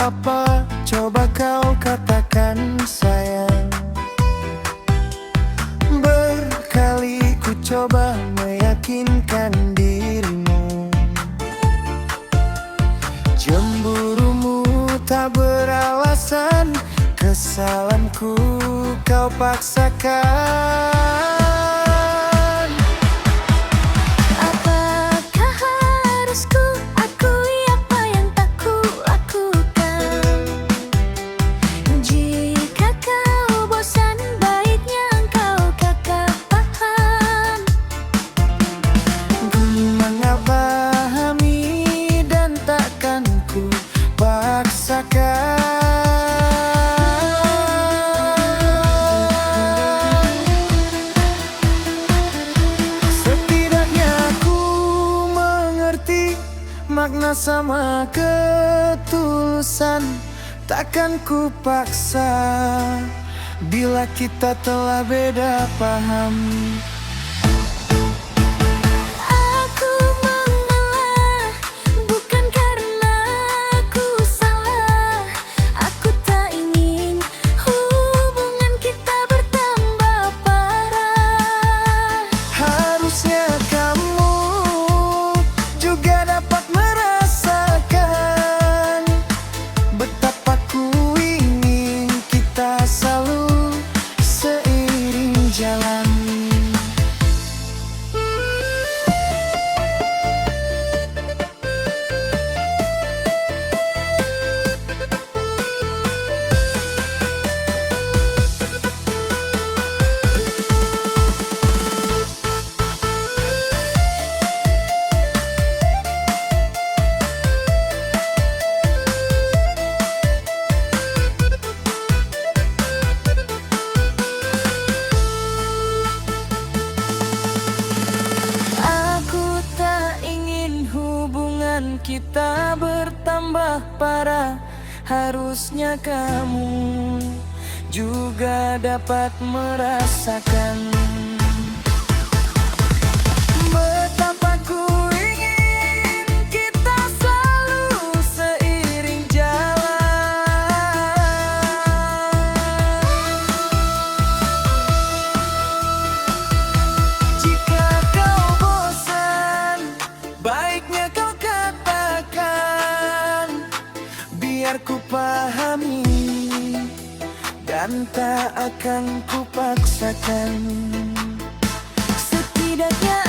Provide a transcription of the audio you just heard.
apa? Coba kau katakan sayang. Berkali ku coba meyakinkan dirimu, cemburumu tak beralasan. Kesalahanku kau paksakan. Apakah harus ku akui apa yang tak ku lakukan? Jika kau bosan, baiknya engkau kakak paham. Ku mengabahami dan takkan ku paksakan. Makna sama ketulusan takkan ku paksa. Bila kita telah beda paham, Aku mengalah bukan karena aku salah. Aku tak ingin hubungan kita bertambah parah. harusnya kamu juga dapat merasakan betapa ku ingin kita selalu seiring jalan. Kita bertambah parah, harusnya kamu juga dapat merasakan betapa ku ingin kita selalu seiring jalan. Jika kau bosan, baiknya kau biar ku pahami dan tak akan ku paksakan. Setidaknya